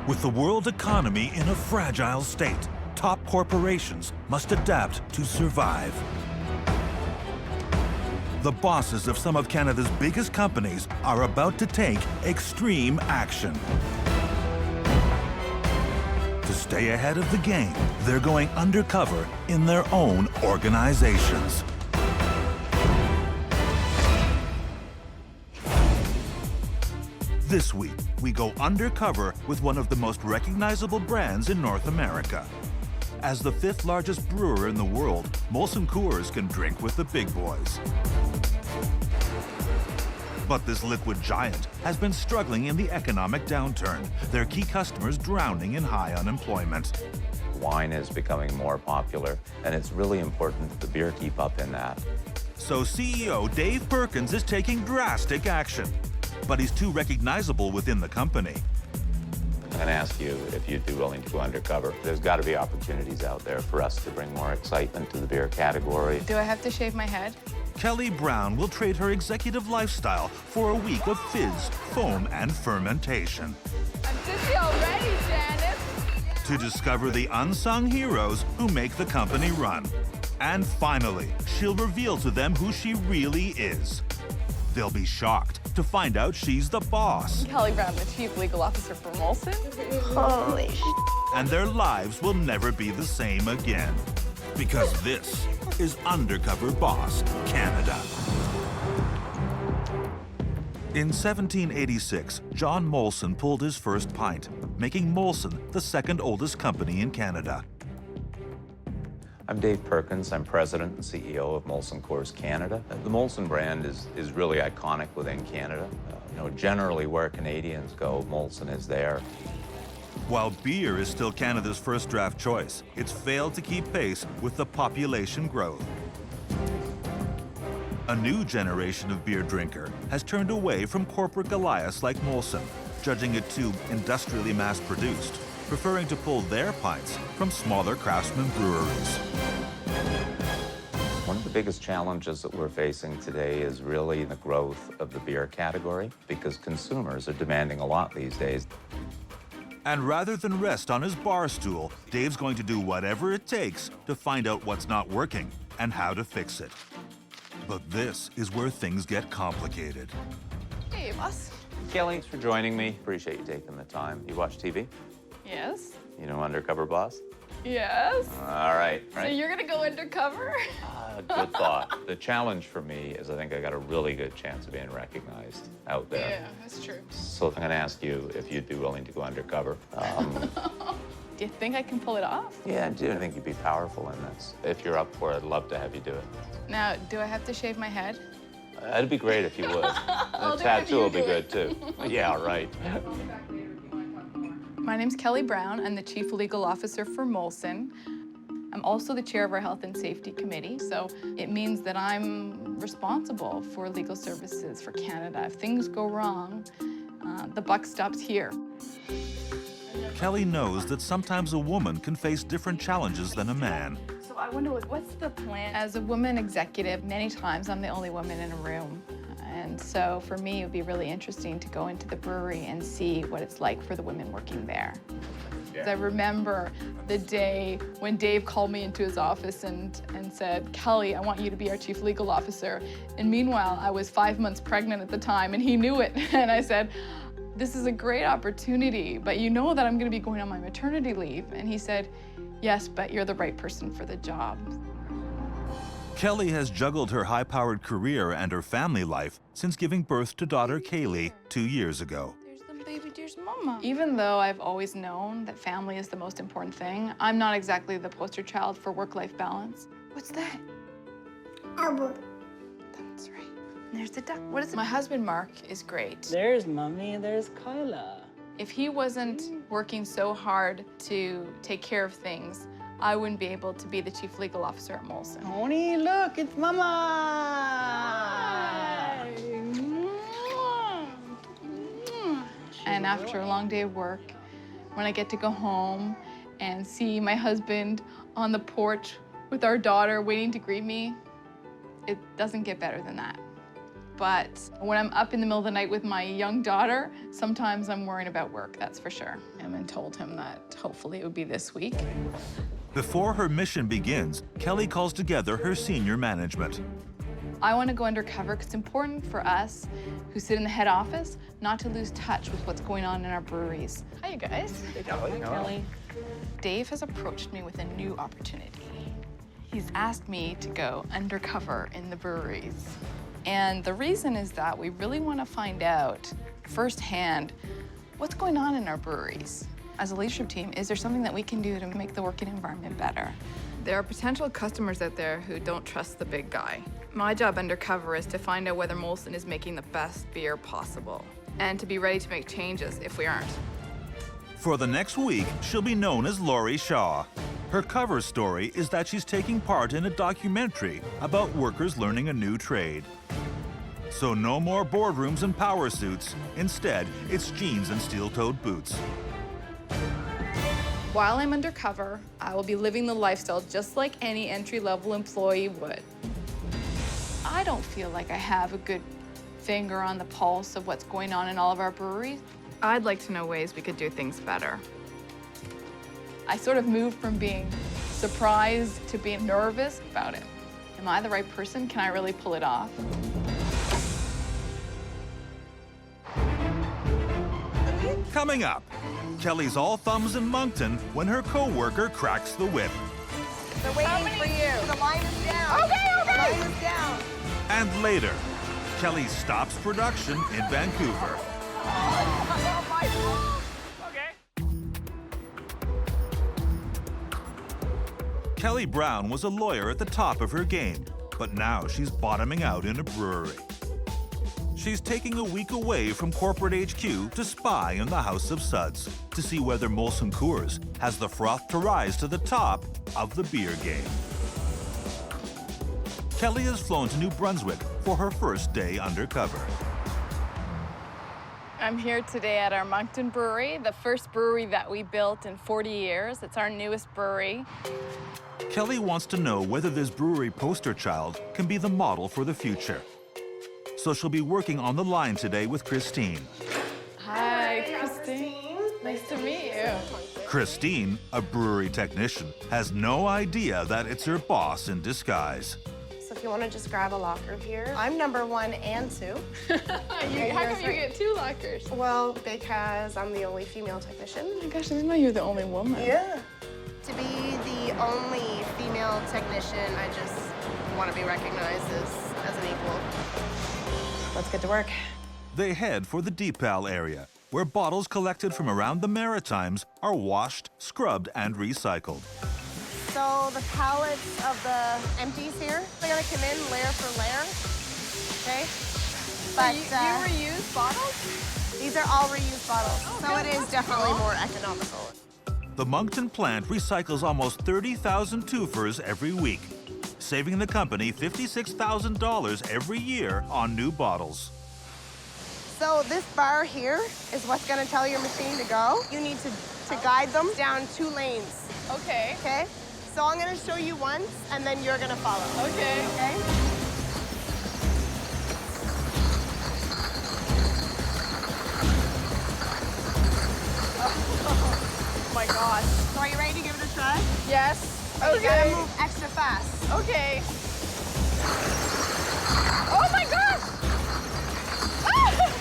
With the world economy in a fragile state, top corporations must adapt to survive. The bosses of some of Canada's biggest companies are about to take extreme action. To stay ahead of the game, they're going undercover in their own organizations. This week, we go undercover with one of the most recognizable brands in North America. As the 5th largest brewer in the world, Molson Coors can drink with the big boys. But this liquid giant has been struggling in the economic downturn, their key customers drowning in high unemployment. Wine is becoming more popular, and it's really important that the beer keep up in that. So CEO Dave Perkins is taking drastic action. But he's too recognizable within the company. I'm going to ask you if you'd be willing to go undercover. There's got to be opportunities out there for us to bring more excitement to the beer category. Do I have to shave my head? Kelly Brown will trade her executive lifestyle for a week of fizz, foam, and fermentation. I'm dizzy already, Janice. To discover the unsung heroes who make the company run. And finally, she'll reveal to them who she really is. They'll be shocked to find out she's the boss. Kelly Brown, the Chief Legal Officer for Molson. Holy sh**. And their lives will never be the same again. Because this is Undercover Boss Canada. In 1786, John Molson pulled his first pint, making Molson the 2nd oldest company in Canada. I'm Dave Perkins. I'm president and CEO of Molson Coors Canada. The Molson brand is really iconic within Canada. Generally where Canadians go, Molson is there. While beer is still Canada's first draft choice, it's failed to keep pace with the population growth. A new generation of beer drinker has turned away from corporate Goliaths like Molson, judging it too industrially mass-produced, preferring to pull their pints from smaller craftsman breweries. One of the biggest challenges that we're facing today is really the growth of the beer category, because consumers are demanding a lot these days. And rather than rest on his bar stool, Dave's going to do whatever it takes to find out what's not working and how to fix it. But this is where things get complicated. Hey, boss. Kelly, thanks for joining me. Appreciate you taking the time. You watch TV? Yes. You know Undercover Boss? Yes. All right. So you're gonna go undercover? Good thought. The challenge for me is I think I got a really good chance of being recognized out there. Yeah, that's true. So I'm going to ask you if you'd be willing to go undercover. Do you think I can pull it off? Yeah, I do. I think you'd be powerful in this. If you're up for it, I'd love to have you do it. Now, do I have to shave my head? It'd be great if you would. The tattoo will be good, too. Yeah, right. My name's Kelly Brown. I'm the Chief Legal Officer for Molson. I'm also the chair of our Health and Safety Committee, so it means that I'm responsible for legal services for Canada. If things go wrong, the buck stops here. Kelly knows that sometimes a woman can face different challenges than a man. So I wonder, what's the plan? As a woman executive, many times I'm the only woman in a room. And so for me, it would be really interesting to go into the brewery and see what it's like for the women working there. I remember the day when Dave called me into his office and said, Kelly, I want you to be our Chief Legal Officer. And meanwhile, I was 5 months pregnant at the time, and he knew it. And I said, this is a great opportunity, but you know that I'm gonna be going on my maternity leave. And he said, yes, but you're the right person for the job. Kelly has juggled her high-powered career and her family life since giving birth to daughter Kaylee 2 years ago. There's the baby, there's mama. Even though I've always known that family is the most important thing, I'm not exactly the poster child for work-life balance. What's that? Elbow. That's right. There's the duck. What is it? My husband, Mark, is great. There's Mommy and there's Kyla. If he wasn't working so hard to take care of things, I wouldn't be able to be the Chief Legal Officer at Molson. Tony, look, it's Mama! And after a long day of work, when I get to go home and see my husband on the porch with our daughter waiting to greet me, it doesn't get better than that. But when I'm up in the middle of the night with my young daughter, sometimes I'm worrying about work, that's for sure. And told him that hopefully it would be this week. Before her mission begins, Kelly calls together her senior management. I want to go undercover because it's important for us who sit in the head office not to lose touch with what's going on in our breweries. Hi, you guys. Hey, Kelly. Dave has approached me with a new opportunity. He's asked me to go undercover in the breweries. And the reason is that we really want to find out firsthand what's going on in our breweries. As a leadership team, is there something that we can do to make the working environment better? There are potential customers out there who don't trust the big guy. My job undercover is to find out whether Molson is making the best beer possible and to be ready to make changes if we aren't. For the next week, she'll be known as Laurie Shaw. Her cover story is that she's taking part in a documentary about workers learning a new trade. So no more boardrooms and power suits. Instead, it's jeans and steel-toed boots. While I'm undercover, I will be living the lifestyle just like any entry-level employee would. I don't feel like I have a good finger on the pulse of what's going on in all of our breweries. I'd like to know ways we could do things better. I sort of moved from being surprised to being nervous about it. Am I the right person? Can I really pull it off? Coming up, Kelly's all thumbs in Moncton when her co-worker cracks the whip. They're waiting for you. The line is down. Okay. The line is down. And later, Kelly stops production in Vancouver. Kelly Brown was a lawyer at the top of her game, but now she's bottoming out in a brewery. She's taking a week away from corporate HQ to spy in the House of Suds to see whether Molson Coors has the froth to rise to the top of the beer game. Kelly has flown to New Brunswick for her first day undercover. I'm here today at our Moncton Brewery, the first brewery that we built in 40 years. It's our newest brewery. Kelly wants to know whether this brewery poster child can be the model for the future. So she'll be working on the line today with Christine. Hi, Christine. Nice to meet you. Christine, a brewery technician, has no idea that it's her boss in disguise. So if you want to just grab a locker here. I'm number 1 and 2. How come you get 2 lockers? Well, because I'm the only female technician. Oh my gosh, I didn't know you were the only woman. Yeah. To be the only female technician, I just want to be recognized as an equal. Let's get to work. They head for the Deepal area, where bottles collected from around the Maritimes are washed, scrubbed, and recycled. So the pallets of the empties here, they're gonna come in layer for layer, okay? But you reuse bottles? these are all reused bottles, so okay, it is that's definitely cool. more economical. The Moncton plant recycles almost 30,000 twofers every week, saving the company $56,000 every year on new bottles. So this bar here is what's gonna tell your machine to go. You need to guide them down 2 lanes, Okay. okay? So I'm gonna show you once, and then you're gonna follow. Okay. Okay? Oh my gosh. So are you ready to give it a try? Yes. You gotta move extra fast. Okay. Oh my gosh! Ah!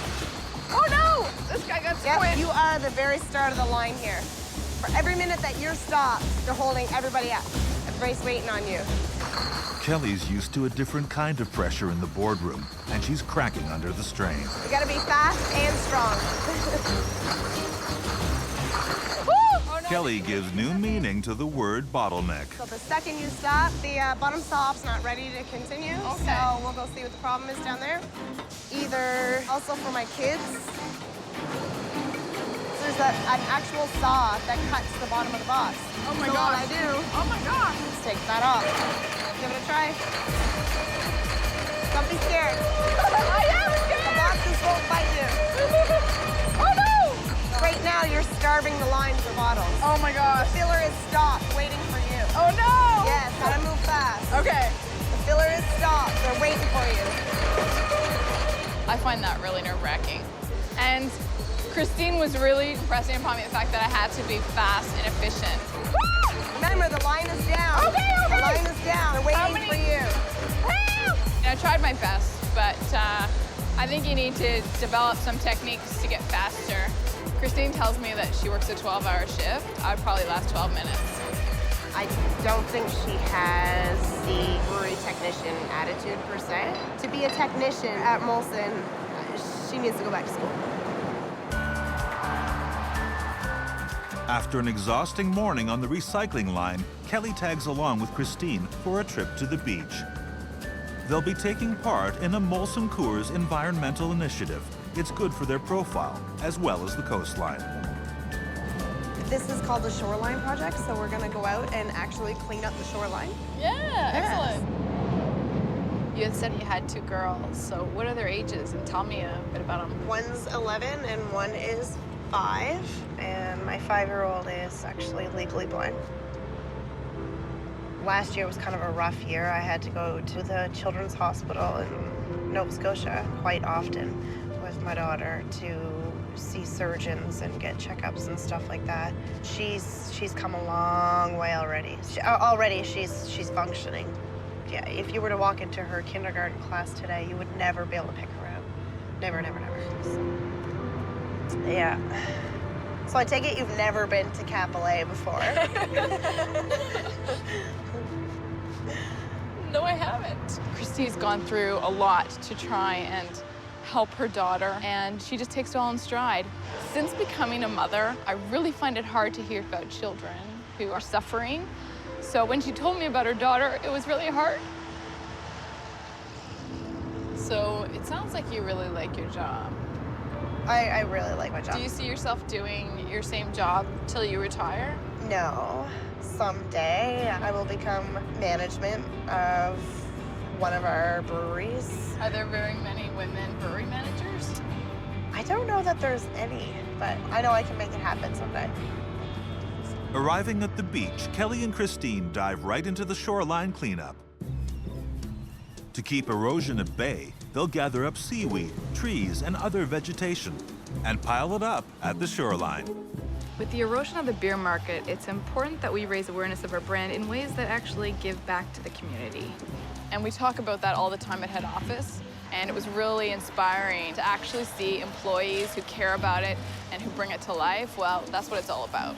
Oh no! This guy got Yep, squished. you are the very start of the line here. For every minute that you're stopped, they're holding everybody up. Everybody's waiting on you. Kelly's used to a different kind of pressure in the boardroom, and she's cracking under the strain. You gotta be fast and strong. Oh, no. Kelly gives new meaning to the word bottleneck. So the second you stop, the bottom stop's not ready to continue. Okay. So we'll go see what the problem is down there. Either, also for my kids, there's an actual saw that cuts the bottom of the box. Oh my so gosh. what I do Oh my gosh. is take that off. Give it a try. Don't be scared. I am scared. The boxes won't bite you. Oh no! Right now, you're starving the line for bottles. Oh my gosh. The filler is stopped, waiting for you. Oh no! Yes, gotta move fast. Okay. The filler is stopped. They're waiting for you. I find that really nerve-wracking. And Christine was really impressing upon me the fact that I had to be fast and efficient. Remember, the line is down. Okay. The line is down. They're waiting for you. And I tried my best, but I think you need to develop some techniques to get faster. Christine tells me that she works a 12-hour shift. I'd probably last 12 minutes. I don't think she has the brewery technician attitude, per se. To be a technician at Molson, she needs to go back to school. After an exhausting morning on the recycling line, Kelly tags along with Christine for a trip to the beach. They'll be taking part in a Molson Coors environmental initiative. It's good for their profile, as well as the coastline. This is called the Shoreline Project, so we're gonna go out and actually clean up the shoreline. Yeah, excellent. You had said you had 2 girls, so what are their ages? And tell me a bit about them. One's 11 and one is 5, and my 5-year-old is actually legally blind. Last year was kind of a rough year. I had to go to the Children's Hospital in Nova Scotia quite often with my daughter to see surgeons and get checkups and stuff like that. She's come a long way already. She's functioning. Yeah, if you were to walk into her kindergarten class today, you would never be able to pick her out. Never, never, never. So, yeah. So I take it you've never been to Capillet before. No, I haven't. Christy's gone through a lot to try and help her daughter, and she just takes it all in stride. Since becoming a mother, I really find it hard to hear about children who are suffering. So when she told me about her daughter, it was really hard. So it sounds like you really like your job. I really like my job. Do you see yourself doing your same job till you retire? No. Someday I will become management of one of our breweries. Are there very many women brewery managers? I don't know that there's any, but I know I can make it happen someday. Arriving at the beach, Kelly and Christine dive right into the shoreline cleanup. To keep erosion at bay, they'll gather up seaweed, trees, and other vegetation and pile it up at the shoreline. With the erosion of the beer market, it's important that we raise awareness of our brand in ways that actually give back to the community. And we talk about that all the time at head office, and it was really inspiring to actually see employees who care about it and who bring it to life. Well, that's what it's all about.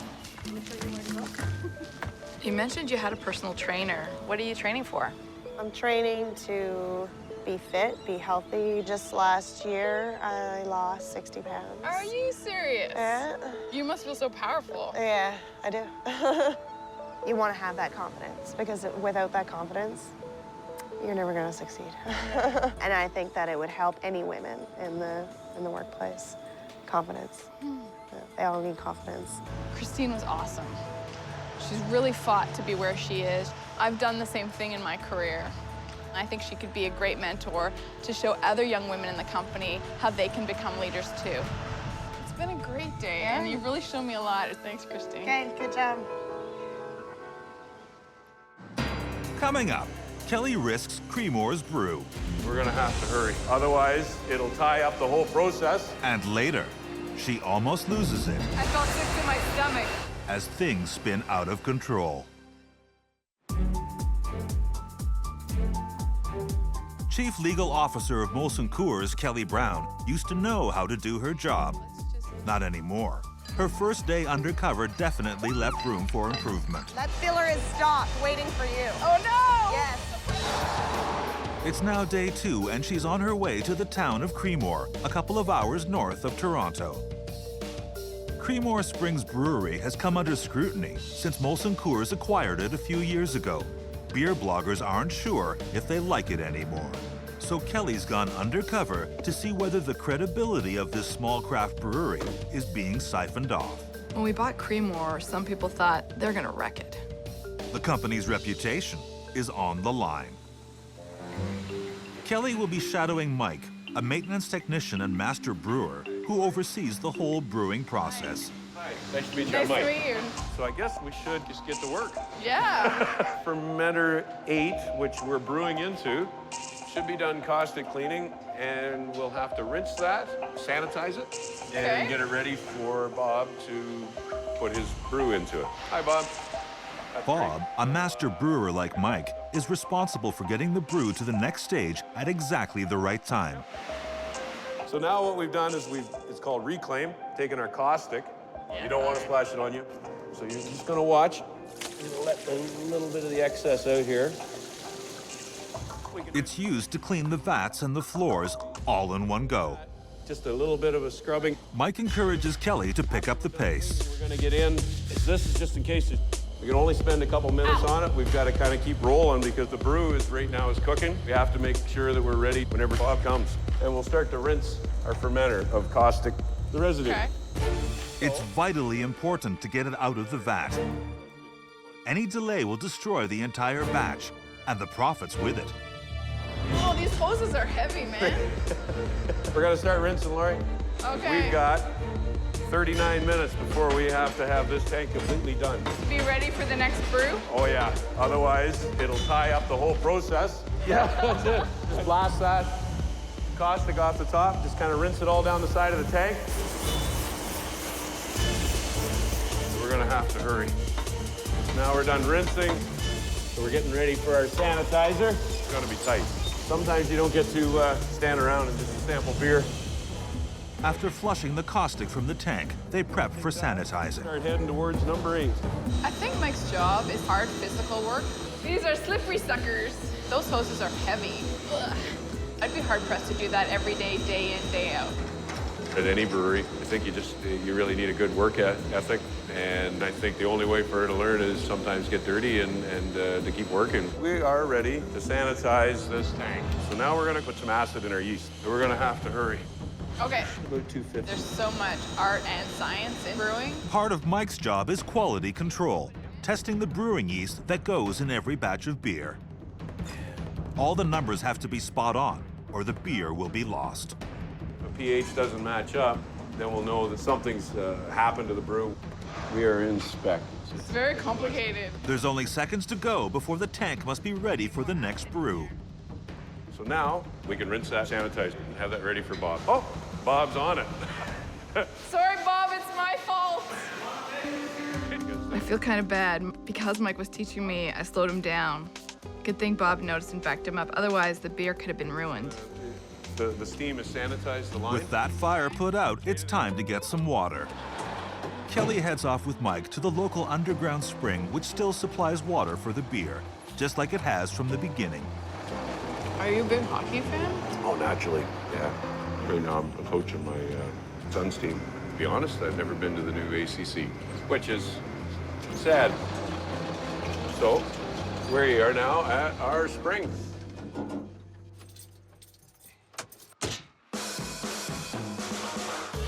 You mentioned you had a personal trainer. What are you training for? I'm training to be fit, be healthy. Just last year, I lost 60 pounds. Are you serious? Yeah. You must feel so powerful. Yeah, I do. You want to have that confidence, because without that confidence, you're never going to succeed. And I think that it would help any women in the workplace. Confidence. They all need confidence. Christine was awesome. She's really fought to be where she is. I've done the same thing in my career. I think she could be a great mentor to show other young women in the company how they can become leaders too. It's been a great day, and you've really shown me a lot. Thanks, Christine. Okay, good job. Coming up, Kelly risks Creamore's brew. We're gonna have to hurry. Otherwise, it'll tie up the whole process. And later, she almost loses it I felt sick in my stomach. as things spin out of control. Chief Legal Officer of Molson Coors, Kelly Brown, used to know how to do her job. Not anymore. Her first day undercover definitely left room for improvement. That filler is stopped, waiting for you. Oh, no! Yes. It's now day 2, and she's on her way to the town of Creamore, a couple of hours north of Toronto. Creamore Springs Brewery has come under scrutiny since Molson Coors acquired it a few years ago. Beer bloggers aren't sure if they like it anymore. So Kelly's gone undercover to see whether the credibility of this small craft brewery is being siphoned off. When we bought Creamore, some people thought they're gonna wreck it. The company's reputation is on the line. Kelly will be shadowing Mike, a maintenance technician and master brewer who oversees the whole brewing process. Hi, nice to meet you. Nice I'm Mike. to meet you. So I guess we should just get to work. Yeah. Fermenter 8, which we're brewing into, should be done caustic cleaning, and we'll have to rinse that, sanitize it, and get it ready for Bob to put his brew into it. Hi, Bob. Bob, a master brewer like Mike, is responsible for getting the brew to the next stage at exactly the right time. So now what we've done is it's called reclaim, taking our caustic. You don't want to splash it on you. So you're just going to watch. You're let a little bit of the excess out here. It's used to clean the vats and the floors all in one go. Just a little bit of a scrubbing. Mike encourages Kelly to pick up the pace. We're going to get in. This is just in case we can only spend a couple minutes on it. We've got to kind of keep rolling because the brew is right now is cooking. We have to make sure that we're ready whenever Bob comes. And we'll start to rinse our fermenter of caustic, the residue. Okay. It's vitally important to get it out of the vat. Any delay will destroy the entire batch, and the profits with it. Oh, these hoses are heavy, man. We're going to start rinsing, Lori. Okay. We've got 39 minutes before we have to have this tank completely done. Be ready for the next brew? Oh, yeah. Otherwise, it'll tie up the whole process. Yeah, that's it. Just blast that caustic off the top. Just kind of rinse it all down the side of the tank. We're going to have to hurry. Now we're done rinsing, so we're getting ready for our sanitizer. It's going to be tight. Sometimes you don't get to stand around and just sample beer. After flushing the caustic from the tank, they prep for sanitizing. Start heading towards number 8. I think Mike's job is hard physical work. These are slippery suckers. Those hoses are heavy. Ugh. I'd be hard-pressed to do that every day, day in, day out. At any brewery, I think you really need a good work ethic. And I think the only way for her to learn is sometimes get dirty and to keep working. We are ready to sanitize this tank. So now we're going to put some acid in our yeast. So we're going to have to hurry. Okay. About 250. There's so much art and science in brewing. Part of Mike's job is quality control, testing the brewing yeast that goes in every batch of beer. All the numbers have to be spot on, or the beer will be lost. If the pH doesn't match up, then we'll know that something's happened to the brew. We are in spec. It's very complicated. There's only seconds to go before the tank must be ready for the next brew. So now we can rinse that, sanitize it, and have that ready for Bob. Oh, Bob's on it. Sorry, Bob, it's my fault. I feel kind of bad. Because Mike was teaching me, I slowed him down. Good thing Bob noticed and backed him up. Otherwise, the beer could have been ruined. The steam has sanitized the line. With that fire put out, it's time to get some water. Kelly heads off with Mike to the local underground spring, which still supplies water for the beer, just like it has from the beginning. Are you a big hockey fan? Oh, naturally, yeah. Right now I'm coaching my son's team. To be honest, I've never been to the new ACC, which is sad. So, we are now at our spring.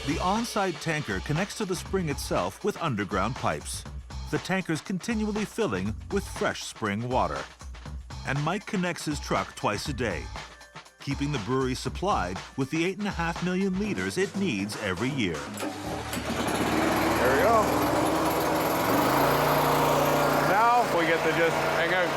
The on-site tanker connects to the spring itself with underground pipes. The tanker's continually filling with fresh spring water. And Mike connects his truck twice a day, keeping the brewery supplied with the 8.5 million liters it needs every year. There we go. Now we get to just hang out.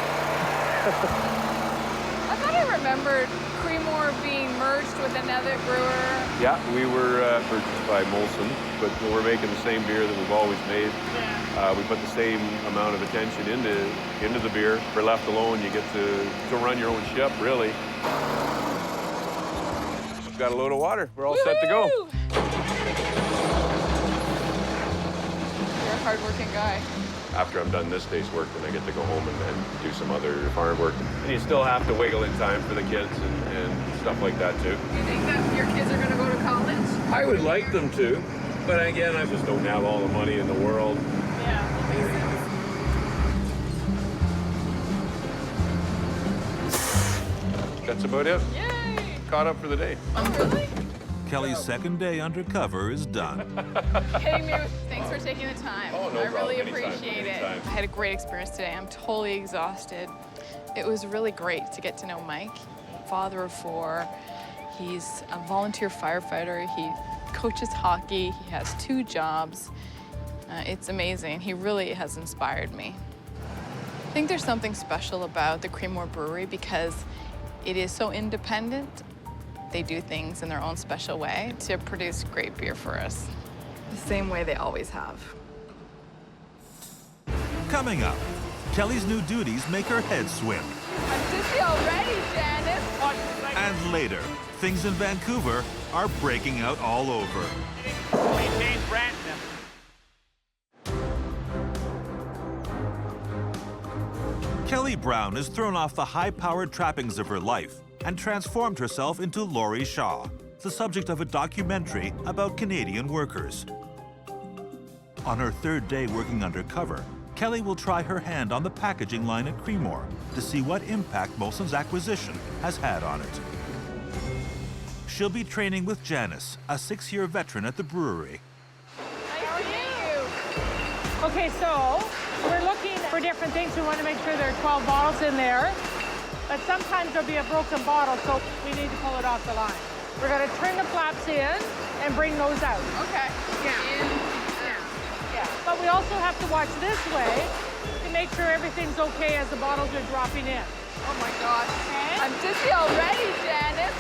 I thought I remembered Creemore being merged with another brewer. Yeah, we were purchased by Molson, but we're making the same beer that we've always made. Yeah. We put the same amount of attention into the beer. If we're left alone, you get to run your own ship, really. We've got a load of water. We're all set to go. You're a hard-working guy. After I'm done this day's work, then I get to go home and do some other farm work. And you still have to wiggle in time for the kids and stuff like that, too. Do you think that your kids are going to go to college? I would like them to, but again, I just don't have all the money in the world. Yeah. That's about it. Yay! Caught up for the day. Really? Kelly's second day undercover is done. Kidding me. Thanks for taking the time. Oh, no I problem. really Anytime, appreciate it. anytime. I had a great experience today. I'm totally exhausted. It was really great to get to know Mike, father of 4. He's a volunteer firefighter. He coaches hockey. He has 2 jobs. It's amazing. He really has inspired me. I think there's something special about the Creemore Brewery because It is so independent. They do things in their own special way to produce great beer for us. The same way they always have. Coming up, Kelly's new duties make her head swim. I'm dizzy already, Janice. And later, things in Vancouver are breaking out all over. Maintain brand. Kelly Brown has thrown off the high-powered trappings of her life and transformed herself into Laurie Shaw, the subject of a documentary about Canadian workers. On her third day working undercover, Kelly will try her hand on the packaging line at Creemore to see what impact Molson's acquisition has had on it. She'll be training with Janice, a 6-year veteran at the brewery. Nice to meet you. Okay, so we're looking for different things. We want to make sure there are 12 bottles in there, but sometimes there'll be a broken bottle, so we need to pull it off the line. We're going to turn the flaps in and bring those out. Okay. Yeah. But we also have to watch this way to make sure everything's okay as the bottles are dropping in. Oh my gosh. Okay. I'm dizzy already, Janice.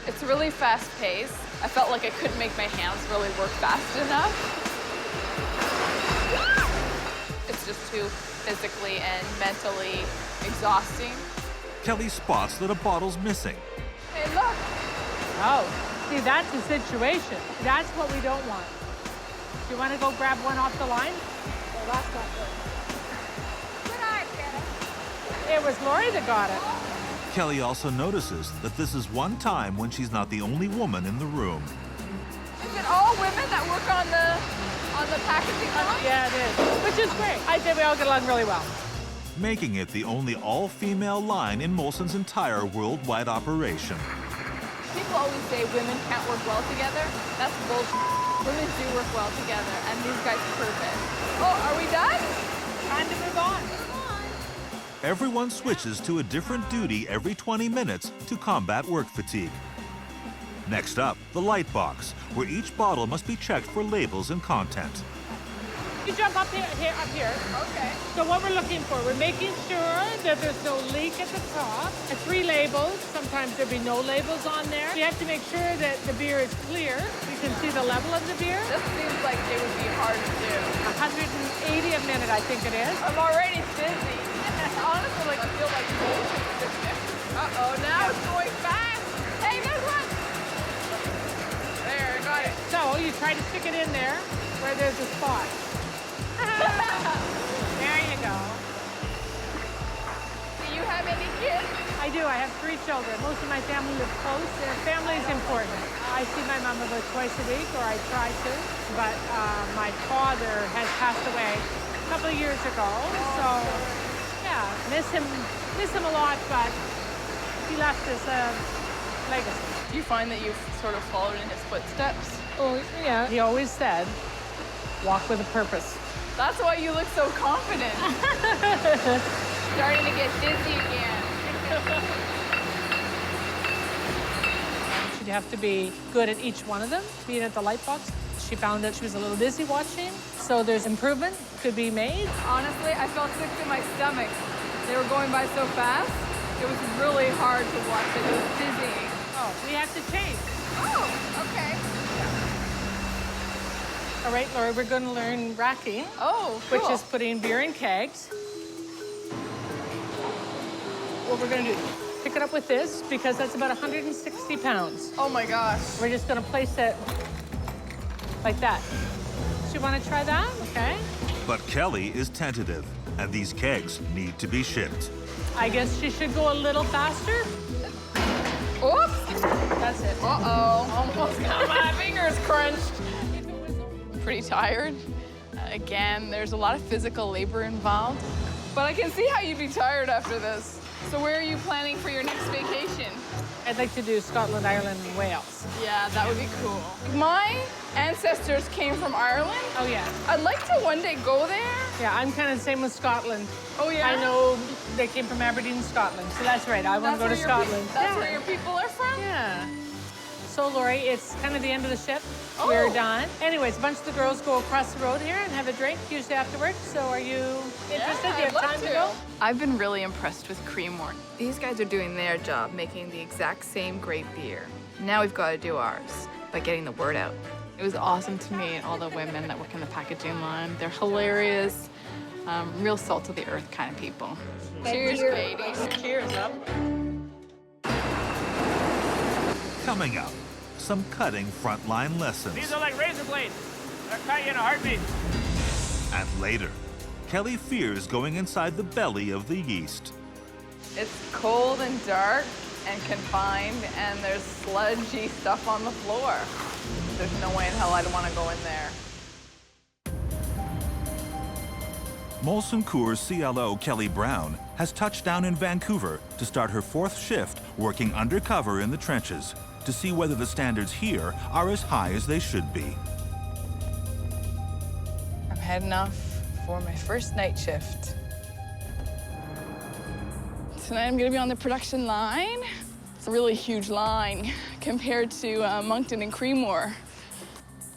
It's really fast paced. I felt like I couldn't make my hands really work fast enough. It's just too physically and mentally exhausting. Kelly spots that a bottle's missing. Hey, look. Oh, see, that's the situation. That's what we don't want. Do you want to go grab one off the line? Well, that's not good. Good eye, Janice. It was Laurie that got it. Kelly also notices that this is one time when she's not the only woman in the room. Is it all women that work on the packaging line? Yeah, it is, which is great. I say we all get along really well. Making it the only all-female line in Molson's entire worldwide operation. People always say women can't work well together. That's bullshit. Women do work well together, and these guys prove it. Oh, are we done? Time to move on. Everyone switches to a different duty every 20 minutes to combat work fatigue. Next up, the light box, where each bottle must be checked for labels and content. You jump up here. Okay. So what we're looking for, we're making sure that there's no leak at the top. 3 labels, sometimes there'll be no labels on there. We have to make sure that the beer is clear. We can see the level of the beer. This seems like it would be hard to do. 180 a minute, I think it is. I'm already dizzy. Honestly, like, I feel like motion sickness. Uh-oh, now it's going fast. Hey, there's one. There, got it. So you try to stick it in there where there's a spot. There you go. Do you have any kids? I do. I have 3 children. Most of my family lives close. Family is important. I see my mom about twice a week, or I try to. But my father has passed away a couple of years ago. So, yeah, miss him a lot, but he left us a legacy. Do you find that you've sort of followed in his footsteps? Oh, yeah. He always said, walk with a purpose. That's why you look so confident. Starting to get dizzy again. She'd have to be good at each one of them, being at the light box. She found that she was a little dizzy watching, so there's improvement could be made. Honestly, I felt sick to my stomach. They were going by so fast. It was really hard to watch it. It was dizzying. Oh, we have to change. Oh, okay. All right, Laurie, we're going to learn racking. Oh, cool. Which is putting beer in kegs. What we're going to do, pick it up with this, because that's about 160 pounds. Oh my gosh. We're just going to place it like that. Do you want to try that? Okay. But Kelly is tentative, and these kegs need to be shipped. I guess she should go a little faster. Oops. That's it. Uh-oh. Almost got my fingers crunched. Pretty tired. Again, there's a lot of physical labor involved. But I can see how you'd be tired after this. So where are you planning for your next vacation? I'd like to do Scotland, Ireland, and Wales. Yeah, that would be cool. My ancestors came from Ireland. Oh, yeah. I'd like to one day go there. Yeah, I'm kind of the same with Scotland. Oh, yeah? I know they came from Aberdeen, Scotland. So that's right. I want to go to Scotland. That's where your people are from? Yeah. So, Lori, it's kind of the end of the shift. We're done. Anyways, a bunch of the girls go across the road here and have a drink, usually afterwards. So are you interested? Do you have time to go? I've been really impressed with Creamore. These guys are doing their job, making the exact same great beer. Now we've got to do ours by getting the word out. It was awesome to meet all the women that work in the packaging line. They're hilarious, real salt of the earth kind of people. Cheers, ladies. Cheers up. Coming up, some cutting frontline lessons. These are like razor blades. They'll cut you in a heartbeat. And later, Kelly fears going inside the belly of the yeast. It's cold and dark and confined, and there's sludgy stuff on the floor. There's no way in hell I'd want to go in there. Molson Coors CLO Kelly Brown has touched down in Vancouver to start her 4th shift working undercover in the trenches to see whether the standards here are as high as they should be. I'm heading off for my first night shift. Tonight I'm gonna be on the production line. It's a really huge line compared to Moncton and Creamore.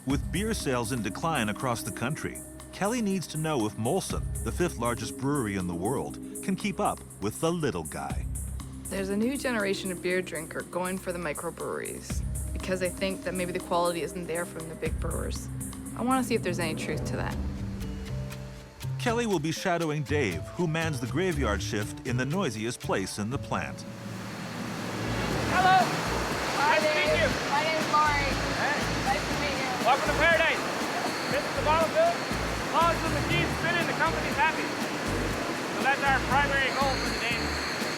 With beer sales in decline across the country, Kelly needs to know if Molson, the 5th largest brewery in the world, can keep up with the little guy. There's a new generation of beer drinker going for the microbreweries because they think that maybe the quality isn't there from the big brewers. I want to see if there's any truth to that. Kelly will be shadowing Dave, who mans the graveyard shift in the noisiest place in the plant. Hello. Hi, Nice to meet Dave. you. My name's Laurie. Hey. Nice to meet you. Welcome to paradise. This is the bottle build. As long as the machine's spinning, the company's happy. So that's our primary goal for the day.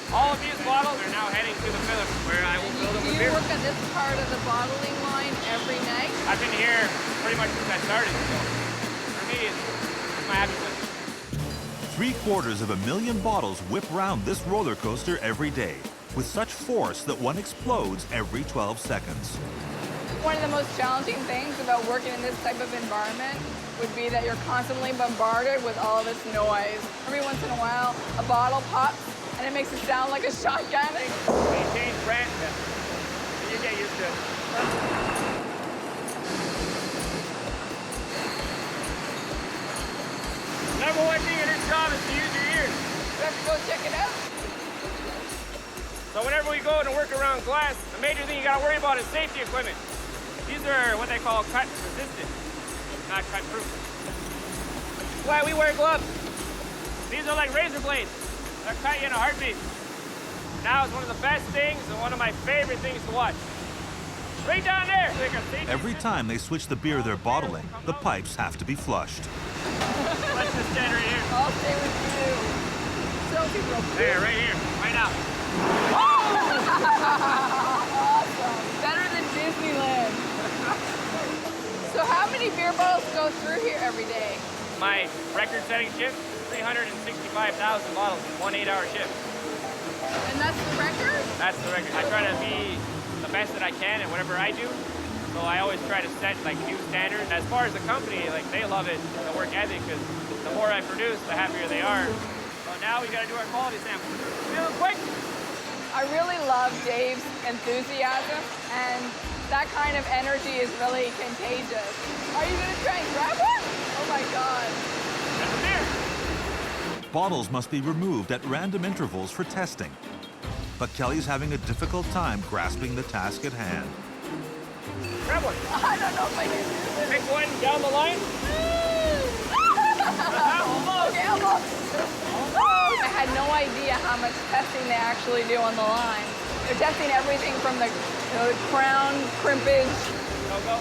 All of these bottles are now heading to the filler, where I will fill them Do with you beer. work on this part of the bottling line every night? I've been here pretty much since I started, so for me, it's my happy place. 750,000 bottles whip round this roller coaster every day, with such force that one explodes every 12 seconds. One of the most challenging things about working in this type of environment would be that you're constantly bombarded with all this noise. Every once in a while, a bottle pops, and it makes it sound like a shotgun. Maintain brand testing. You get used to it. Number one thing in this job is to use your ears. We have to go check it out. So whenever we go to work around glass, the major thing you gotta worry about is safety equipment. These are what they call cut resistant, not cut proof. That's why we wear gloves. These are like razor blades. They'll cut you in a heartbeat. Now it's one of the best things and one of my favorite things to watch. Right down there. Every time they switch the beer they're bottling, the pipes have to be flushed. Let's just stand right here. I'll stay with you. So people. There, right here, right now. Awesome. Better than Disneyland. So how many beer bottles go through here every day? My record-setting shift, 365,000 bottles in 1 8-hour shift. And that's the record? That's the record. I try to be the best that I can at whatever I do. So I always try to set like new standards. As far as the company, like they love it, the work ethic, because the more I produce, the happier they are. So now we got to do our quality samples. Real quick. I really love Dave's enthusiasm, and that kind of energy is really contagious. Are you gonna try and grab one? Oh my God. That's a beer. Bottles must be removed at random intervals for testing. But Kelly's having a difficult time grasping the task at hand. Grab one. I don't know if I can do this. Pick one down the line. Almost. Okay, almost. I had no idea how much testing they actually do on the line. They're testing everything from the crown crimpage Go.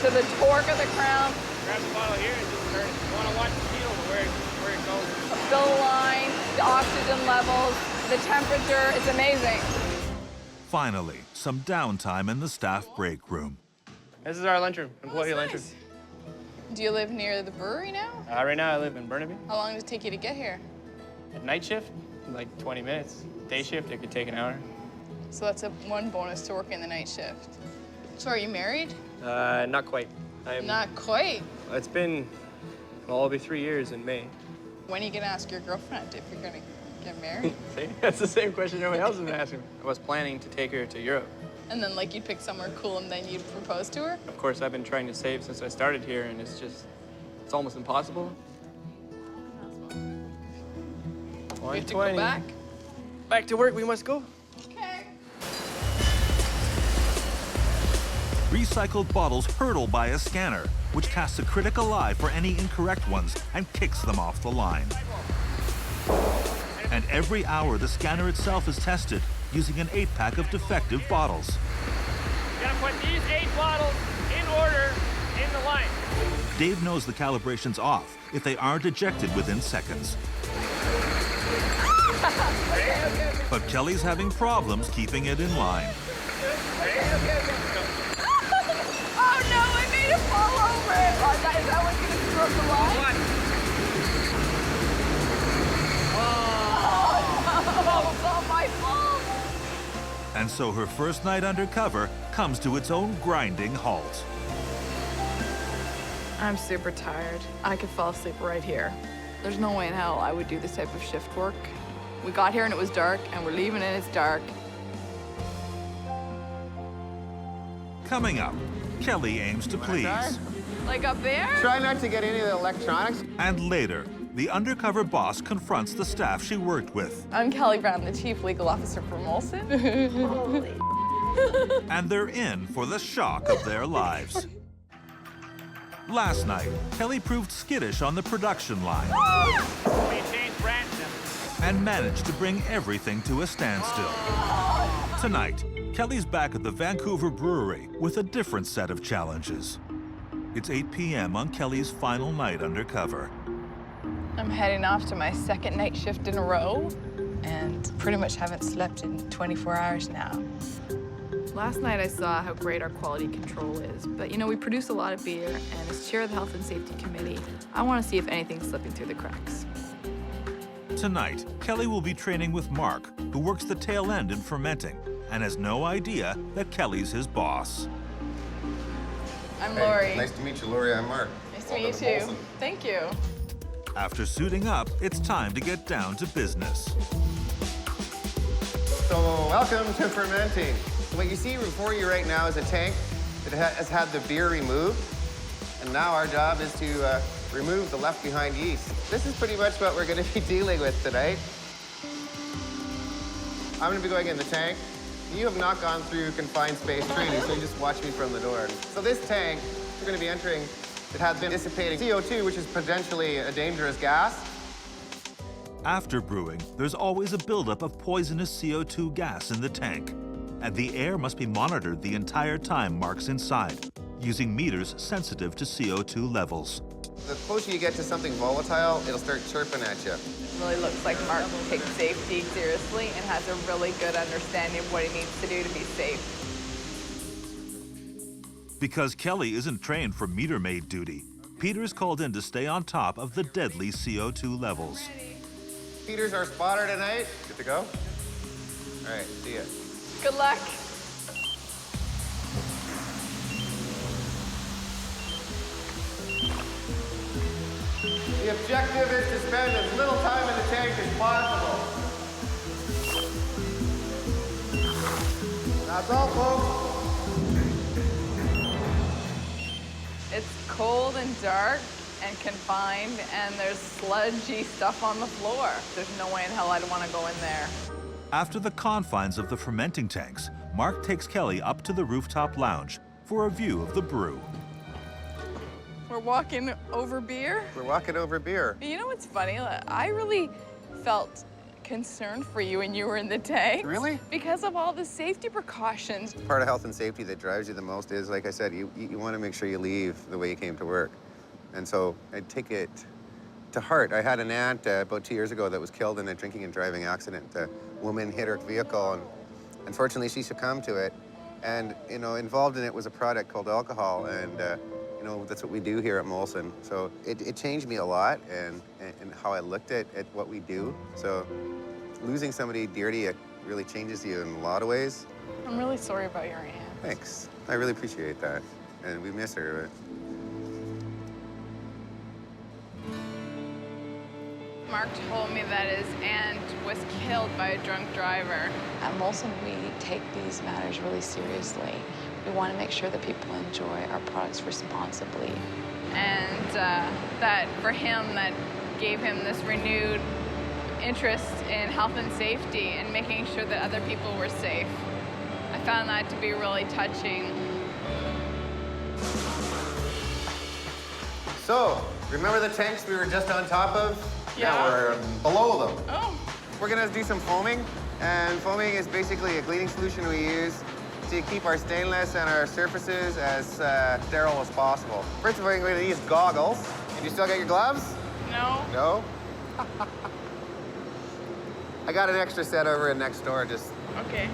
to the torque of the crown, Grab the bottle here and just turn it. You want to watch the needle where it goes. the fill line, the oxygen levels, the temperature. It's amazing. Finally, some downtime in the staff break room. This is our lunchroom, employee lunchroom. Do you live near the brewery now? Right now I live in Burnaby. How long does it take you to get here? At night shift, like 20 minutes. Day shift, it could take an hour. So that's one bonus to working the night shift. So are you married? Not quite. Not quite. It's been, well, it'll be 3 years in May. When are you gonna ask your girlfriend if you're gonna get married? See, that's the same question everyone else has been asking me. I was planning to take her to Europe And then, like, you'd pick somewhere cool and then you'd propose to her? Of course, I've been trying to save since I started here, and it's almost impossible. We have to go back? Back to work we must go. Okay. Recycled bottles hurtle by a scanner, which casts a critical eye for any incorrect ones and kicks them off the line. And every hour, the scanner itself is tested using an 8-pack of defective bottles. You're gonna put these 8 bottles in order in the line. Dave knows the calibration's off if they aren't ejected within seconds. But Kelly's having problems keeping it in line. Oh no, I made it fall over! Oh, is that what's gonna screw up the line? Oh no, it's all my fault! And so her first night undercover comes to its own grinding halt. I'm super tired. I could fall asleep right here. There's no way in hell I would do this type of shift work. We got here and it was dark, and we're leaving and it's dark. Coming up, Kelly aims to please. Like up there? Try not to get any of the electronics. And later, the undercover boss confronts the staff she worked with. I'm Kelly Brown, the Chief Legal Officer for Molson. Holy. And they're in for the shock of their lives. Last night, Kelly proved skittish on the production line We changed branch now. and managed to bring everything to a standstill. Tonight, Kelly's back at the Vancouver brewery with a different set of challenges. It's 8 p.m. on Kelly's final night undercover. I'm heading off to my second night shift in a row, and pretty much haven't slept in 24 hours now. Last night I saw how great our quality control is, but you know, we produce a lot of beer, and as chair of the Health and Safety Committee, I want to see if anything's slipping through the cracks. Tonight, Kelly will be training with Mark, who works the tail end in fermenting and has no idea that Kelly's his boss. I'm Lori. Nice to meet you, Lori. I'm Mark. Nice to meet you too. Thank you. After suiting up, it's time to get down to business. So, welcome to fermenting. What you see before you right now is a tank that has had the beer removed. And now our job is to remove the left behind yeast. This is pretty much what we're going to be dealing with tonight. I'm going to be going in the tank. You have not gone through confined space training, so you just watch me from the door. So this tank, we're going to be entering, it has been dissipating CO2, which is potentially a dangerous gas. After brewing, there's always a buildup of poisonous CO2 gas in the tank, and the air must be monitored the entire time Mark's inside, using meters sensitive to CO2 levels. The closer you get to something volatile, it'll start chirping at you. It really looks like Mark takes safety seriously and has a really good understanding of what he needs to do to be safe. Because Kelly isn't trained for meter maid duty, Peter's called in to stay on top of the deadly CO2 levels. Peter's our spotter tonight. Good to go? All right, see ya. Good luck. The objective is to spend as little time in the tank as possible. That's all, folks. It's cold and dark and confined, and there's sludgy stuff on the floor. There's no way in hell I'd want to go in there. After the confines of the fermenting tanks, Mark takes Kelly up to the rooftop lounge for a view of the brew. We're walking over beer. We're walking over beer. You know what's funny? I really felt concerned for you when you were in the tank. Really? Because of all the safety precautions. Part of health and safety that drives you the most is, like I said, you want to make sure you leave the way you came to work. And so I take it to heart. I had an aunt about 2 years ago that was killed in a drinking and driving accident. A woman hit her vehicle, and unfortunately she succumbed to it. And, you know, involved in it was a product called alcohol, and you know, that's what we do here at Molson. So it changed me a lot, and how I looked at what we do. So losing somebody dear to you really changes you in a lot of ways. I'm really sorry about your aunt. Thanks. I really appreciate that. And we miss her. Mark told me that his aunt was killed by a drunk driver. At Molson, we take these matters really seriously. We want to make sure that people enjoy our products responsibly. And that for him, that gave him this renewed interest in health and safety and making sure that other people were safe. I found that to be really touching. So, remember the tanks we were just on top of? Yeah. Now we're below them. Oh. We're gonna do some foaming, and foaming is basically a cleaning solution we use to keep our stainless and our surfaces as sterile as possible. First of all, you're gonna use goggles. Did you still get your gloves? No. No? I got an extra set over in next door, just... Okay.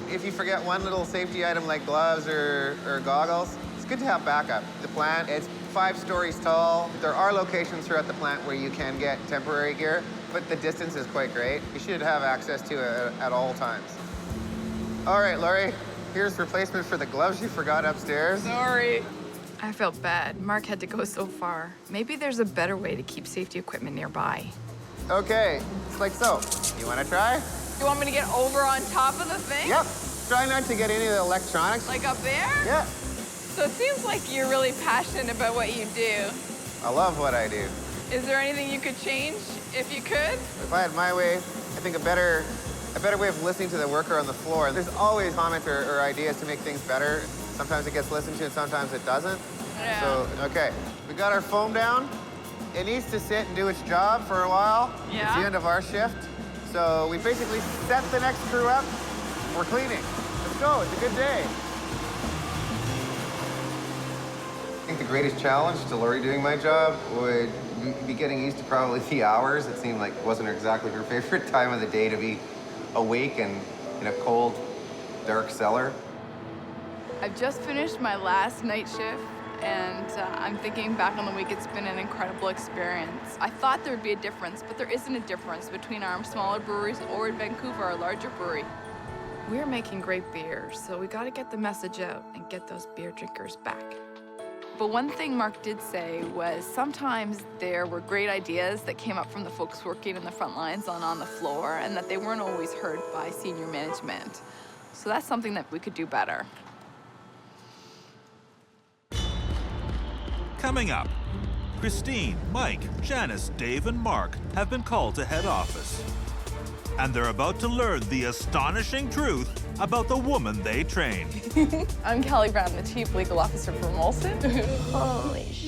If you forget one little safety item like gloves or goggles, it's good to have backup. The plant, it's 5 stories tall. There are locations throughout the plant where you can get temporary gear, but the distance is quite great. You should have access to it at all times. All right, Laurie, here's replacement for the gloves you forgot upstairs. Sorry. I felt bad. Mark had to go so far. Maybe there's a better way to keep safety equipment nearby. Okay, it's like so. You wanna try? You want me to get over on top of the thing? Yep. Try not to get any of the electronics. Like up there? Yeah. So it seems like you're really passionate about what you do. I love what I do. Is there anything you could change if you could? If I had my way, I think a better way of listening to the worker on the floor. There's always comments or ideas to make things better. Sometimes it gets listened to and sometimes it doesn't. Yeah. So, okay, we got our foam down. It needs to sit and do its job for a while. Yeah. It's the end of our shift. So we basically set the next crew up. We're cleaning. Let's go, it's a good day. I think the greatest challenge to Laurie doing my job would be getting used to probably the hours. It seemed like it wasn't exactly her favorite time of the day to be awake and in a cold, dark cellar. I've just finished my last night shift, and I'm thinking back on the week. It's been an incredible experience. I thought there'd be a difference, but there isn't a difference between our smaller breweries or in Vancouver, our larger brewery. We're making great beer, so we gotta get the message out and get those beer drinkers back. But one thing Mark did say was sometimes there were great ideas that came up from the folks working in the front lines on the floor, and that they weren't always heard by senior management. So that's something that we could do better. Coming up, Christine, Mike, Janice, Dave, and Mark have been called to head office. And they're about to learn the astonishing truth about the woman they trained. I'm Kelly Brown, the Chief Legal Officer for Molson. Holy sh**.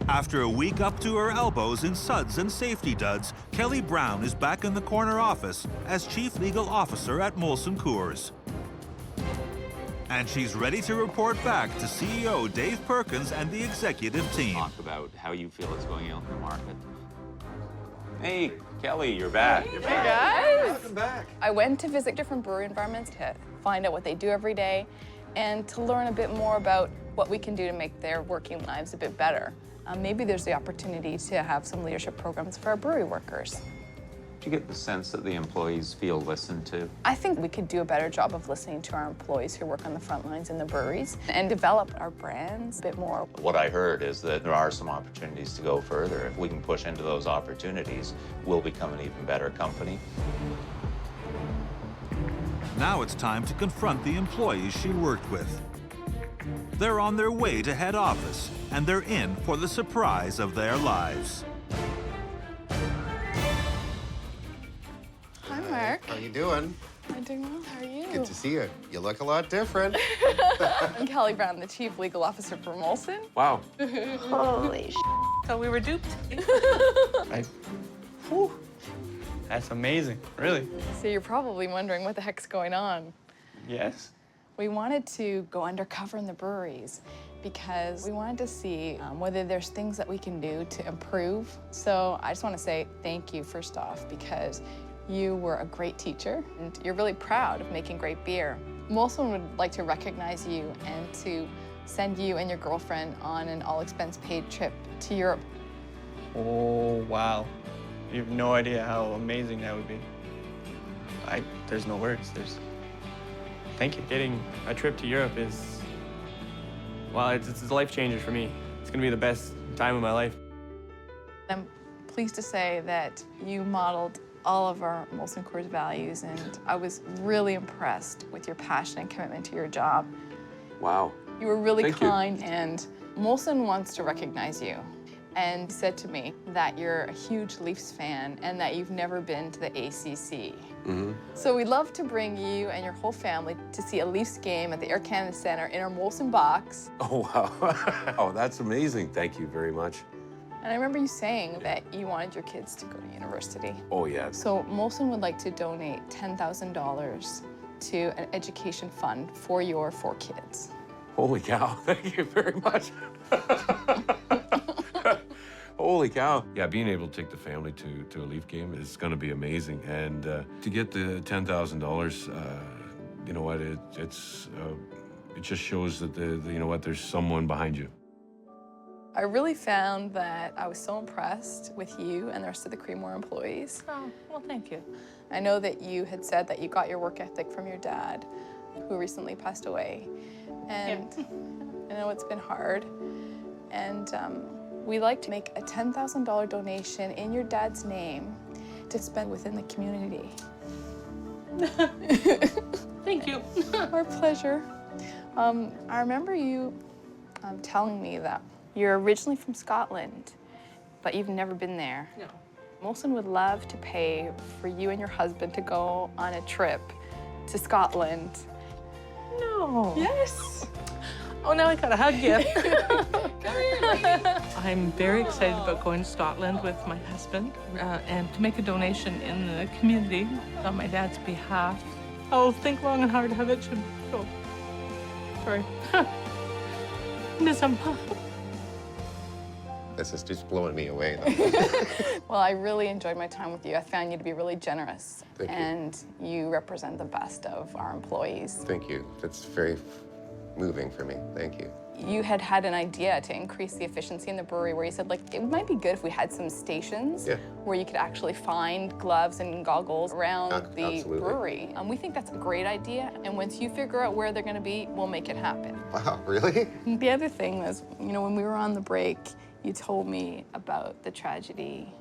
After a week up to her elbows in suds and safety duds, Kelly Brown is back in the corner office as Chief Legal Officer at Molson Coors. And she's ready to report back to CEO Dave Perkins and the executive team. Talk about how you feel it's going out in the market. Hey, Kelly, you're back. Hey guys! Welcome back. I went to visit different brewery environments to find out what they do every day and to learn a bit more about what we can do to make their working lives a bit better. Maybe there's the opportunity to have some leadership programs for our brewery workers. Do you get the sense that the employees feel listened to? I think we could do a better job of listening to our employees who work on the front lines in the breweries and develop our brands a bit more. What I heard is that there are some opportunities to go further. If we can push into those opportunities, we'll become an even better company. Now it's time to confront the employees she worked with. They're on their way to head office, and they're in for the surprise of their lives. Hi, Mark. How you doing? I'm doing well. How are you? Good to see you. You look a lot different. I'm Kelly Brown, the Chief Legal Officer for Molson. Wow. Holy sh**. So we were duped. That's amazing, really. So you're probably wondering what the heck's going on. Yes. We wanted to go undercover in the breweries because we wanted to see whether there's things that we can do to improve. So I just want to say thank you, first off, because you were a great teacher and you're really proud of making great beer. Molson would like to recognize you and to send you and your girlfriend on an all-expense-paid trip to Europe. Oh, wow. You have no idea how amazing that would be. There's no words. Thank you. Getting a trip to Europe is, well, it's a life changer for me. It's gonna be the best time of my life. I'm pleased to say that you modeled all of our Molson Coors values, and I was really impressed with your passion and commitment to your job. Wow. You were really Thank you. kind, and Molson wants to recognize you and said to me that you're a huge Leafs fan and that you've never been to the ACC. So we'd love to bring you and your whole family to see a Leafs game at the Air Canada Centre in our Molson box. Oh, wow. Oh, that's amazing. Thank you very much. And I remember you saying that you wanted your kids to go to university. Oh, yeah. So Molson would like to donate $10,000 to an education fund for your 4 kids. Holy cow. Thank you very much. Holy cow. Yeah, being able to take the family to a Leaf game is going to be amazing. And to get the $10,000, you know what, it just shows that, you know what, there's someone behind you. I really found that I was so impressed with you and the rest of the Creedmoor employees. Oh, well, thank you. I know that you had said that you got your work ethic from your dad, who recently passed away. And I know it's been hard. And we'd like to make a $10,000 donation in your dad's name to spend within the community. Thank you. Our pleasure. I remember you telling me that you're originally from Scotland, but you've never been there. No. Molson would love to pay for you and your husband to go on a trip to Scotland. No. Yes. Oh, now I gotta hug you. Come here, lady. I'm very excited about going to Scotland with my husband and to make a donation in the community on my dad's behalf. I'll think long and hard how that should go. Sorry. Miss him. This is just blowing me away. Well, I really enjoyed my time with you. I found you to be really generous. Thank you. And you represent the best of our employees. Thank you. That's very moving for me. Thank you. You had an idea to increase the efficiency in the brewery where you said, like, it might be good if we had some stations where you could actually find gloves and goggles around the Absolutely. brewery. We think that's a great idea, and once you figure out where they're gonna be, we'll make it happen. Wow, really? The other thing was, you know, when we were on the break, you told me about the tragedy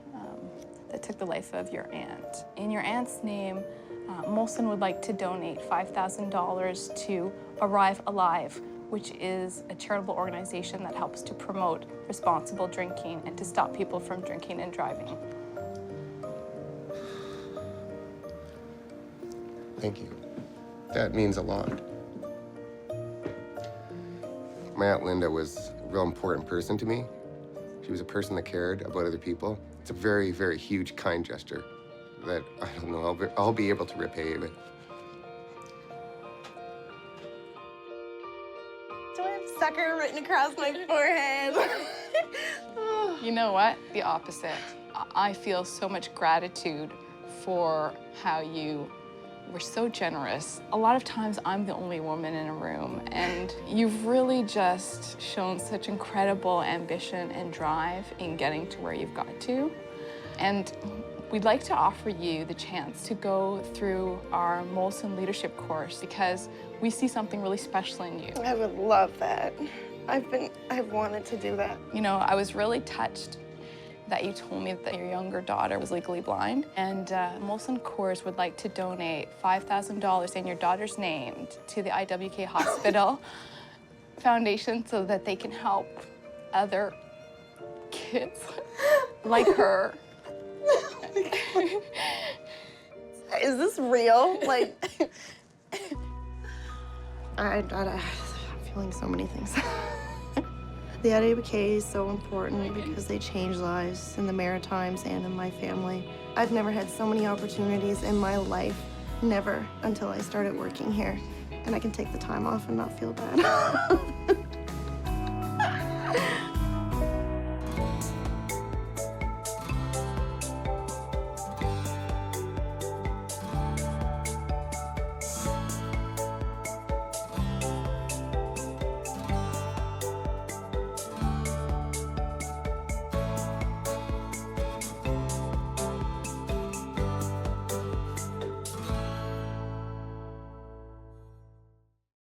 that took the life of your aunt. In your aunt's name, Molson would like to donate $5,000 to Arrive Alive, which is a charitable organization that helps to promote responsible drinking and to stop people from drinking and driving. Thank you. That means a lot. My Aunt Linda was a real important person to me. She was a person that cared about other people. It's a very, very huge, kind gesture that, I don't know, I'll be able to repay with. Do I have sucker written across my forehead? You know what? The opposite. I feel so much gratitude for how you were so generous. A lot of times I'm the only woman in a room, and you've really just shown such incredible ambition and drive in getting to where you've got to. And we'd like to offer you the chance to go through our Molson leadership course because we see something really special in you. I would love that. I've wanted to do that. You know, I was really touched that you told me that your younger daughter was legally blind, and Molson Coors would like to donate $5,000 in your daughter's name to the IWK Hospital Foundation so that they can help other kids like her. Is this real? Like, I'm feeling so many things. The IWK is so important because they change lives in the Maritimes and in my family. I've never had so many opportunities in my life, never, until I started working here. And I can take the time off and not feel bad.